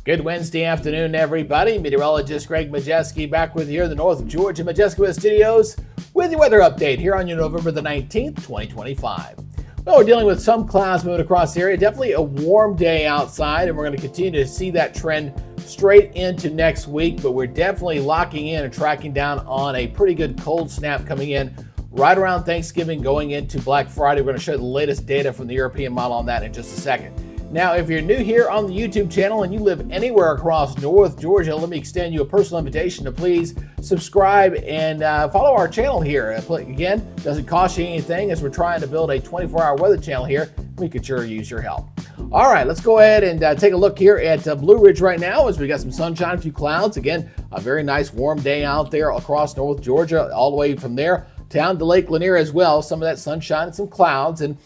Good Wednesday afternoon, everybody. Meteorologist Greg Majewski back with you here in the North Georgia Majestic Studios with your weather update here on your November the 19th, 2025. Well, we're dealing with some clouds moving across the area. Definitely a warm day outside, and we're going to continue to see that trend straight into next week, but we're definitely locking in and tracking down on a pretty good cold snap coming in right around Thanksgiving going into Black Friday. We're going to show the latest data from the European model on that in just a second. Now, if you're new here on the YouTube channel and you live anywhere across North Georgia, let me extend you a personal invitation to please subscribe and follow our channel here. Again, doesn't cost you anything as we're trying to build a 24-hour weather channel here. We could sure use your help. All right, let's go ahead and take a look here at Blue Ridge right now as we got some sunshine, a few clouds. Again, a very nice warm day out there across North Georgia, all the way from there down to Lake Lanier as well. Some of that sunshine and some clouds, and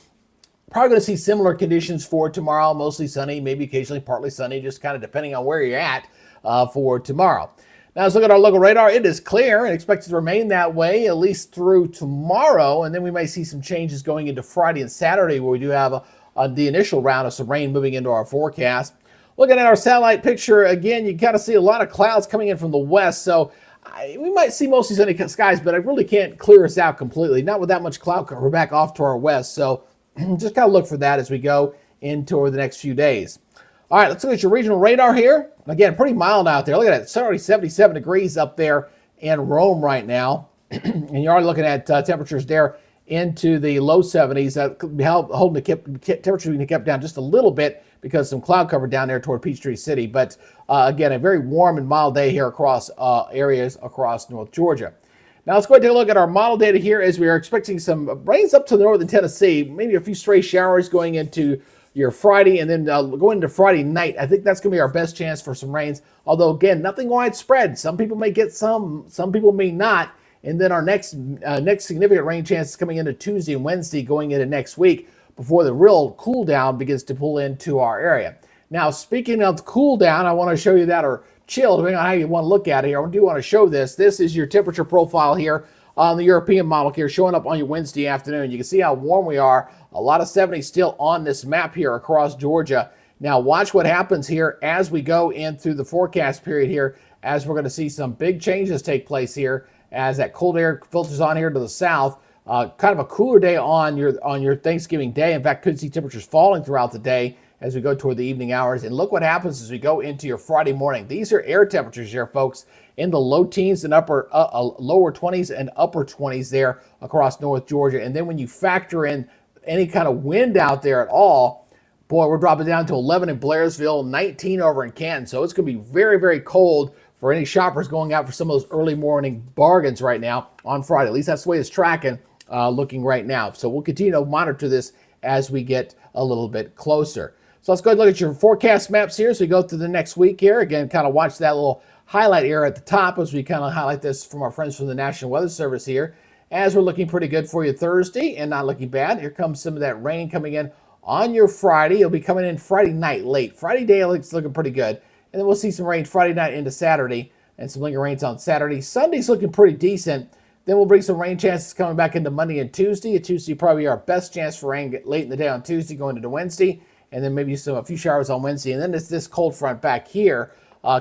probably going to see similar conditions for tomorrow, mostly sunny, maybe occasionally partly sunny, just kind of depending on where you're at for tomorrow. Now, let's look at our local radar. It is clear and expected to remain that way at least through tomorrow, and then we may see some changes going into Friday and Saturday where we do have the initial round of some rain moving into our forecast. Looking at our satellite picture, again, you kind of see a lot of clouds coming in from the west, so we might see mostly sunny skies, but I really can't clear us out completely, not with that much cloud cover back off to our west, so just kind of look for that as we go into the next few days. All right, let's look at your regional radar here. Again, pretty mild out there. Look at that, it's already 77 degrees up there in Rome right now. And you're already looking at temperatures there into the low 70s. That could be holding the temperature being kept down just a little bit because some cloud cover down there toward Peachtree City. But again, a very warm and mild day here across areas across North Georgia. Now let's go ahead and take a look at our model data here as we are expecting some rains up to the northern Tennessee, maybe a few stray showers going into your Friday and then going into Friday night. I think that's going to be our best chance for some rains, although again, nothing widespread. Some people may get some people may not. And then our next significant rain chance is coming into Tuesday and Wednesday going into next week before the real cool down begins to pull into our area. Now, speaking of cool down, I want to show you that, or chill, depending on how you want to look at it here. I do want to show this. This is your temperature profile here on the European model here, showing up on your Wednesday afternoon. You can see how warm we are. A lot of 70s still on this map here across Georgia. Now watch what happens here as we go in through the forecast period here, as we're going to see some big changes take place here as that cold air filters on here to the south. Kind of a cooler day on your Thanksgiving day. In fact, could see temperatures falling throughout the day as we go toward the evening hours. And look what happens as we go into your Friday morning. These are air temperatures here, folks, in the low teens and lower 20s and upper 20s there across North Georgia. And then when you factor in any kind of wind out there at all, boy, we're dropping down to 11 in Blairsville, 19 over in Canton. So it's going to be very, very cold for any shoppers going out for some of those early morning bargains right now on Friday. At least that's the way it's tracking, looking right now. So we'll continue to monitor this as we get a little bit closer. So let's go ahead and look at your forecast maps here as we go through the next week here. Again, kind of watch that little highlight here at the top as we kind of highlight this from our friends from the National Weather Service here. As we're looking pretty good for you Thursday and not looking bad. Here comes some of that rain coming in on your Friday. It'll be coming in Friday night late. Friday day looks looking pretty good. And then we'll see some rain Friday night into Saturday and some lingering rains on Saturday. Sunday's looking pretty decent. Then we'll bring some rain chances coming back into Monday and Tuesday. Tuesday probably our best chance for rain late in the day on Tuesday going into Wednesday. And then maybe a few showers on Wednesday. And then it's this cold front back here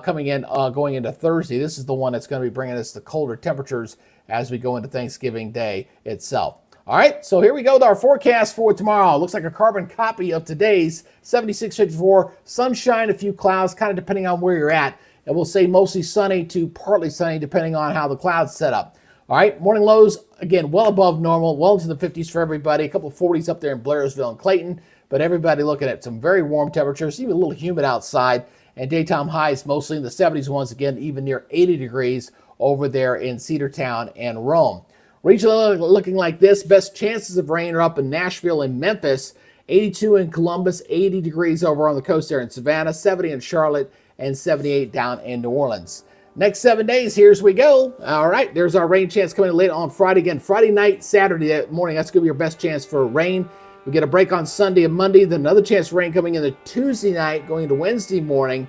coming in, going into Thursday. This is the one that's going to be bringing us the colder temperatures as we go into Thanksgiving Day itself. All right, so here we go with our forecast for tomorrow. Looks like a carbon copy of today's 76-54. Sunshine, a few clouds, kind of depending on where you're at. And we'll say mostly sunny to partly sunny depending on how the clouds set up. All right, morning lows, again, well above normal, well into the 50s for everybody. A couple of 40s up there in Blairsville and Clayton. But everybody looking at some very warm temperatures, even a little humid outside. And daytime highs mostly in the 70s once again, even near 80 degrees over there in Cedartown and Rome. Regionally looking like this, best chances of rain are up in Nashville and Memphis, 82 in Columbus, 80 degrees over on the coast there in Savannah, 70 in Charlotte, and 78 down in New Orleans. Next 7 days, here's we go. All right, there's our rain chance coming in late on Friday. Again, Friday night, Saturday morning, that's going to be your best chance for rain. We get a break on Sunday and Monday, then another chance for rain coming in the Tuesday night, going into Wednesday morning,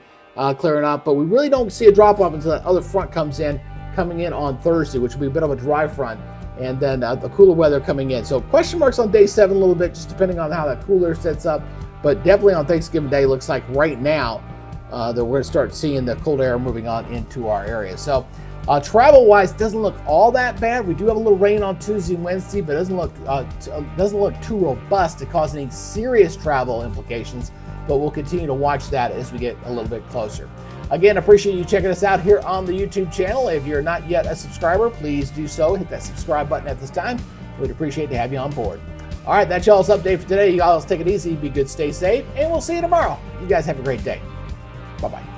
clearing up. But we really don't see a drop-off until that other front coming in on Thursday, which will be a bit of a dry front. And then the cooler weather coming in. So question marks on day 7 a little bit, just depending on how that cooler sets up. But definitely on Thanksgiving Day, looks like right now, that we're going to start seeing the cold air moving on into our area. So travel-wise, doesn't look all that bad. We do have a little rain on Tuesday and Wednesday, but it doesn't look too robust to cause any serious travel implications. But we'll continue to watch that as we get a little bit closer. Again, appreciate you checking us out here on the YouTube channel. If you're not yet a subscriber, please do so. Hit that subscribe button at this time. We'd appreciate to have you on board. All right, that's y'all's update for today. You guys take it easy, be good, stay safe, and we'll see you tomorrow. You guys have a great day. Bye-bye.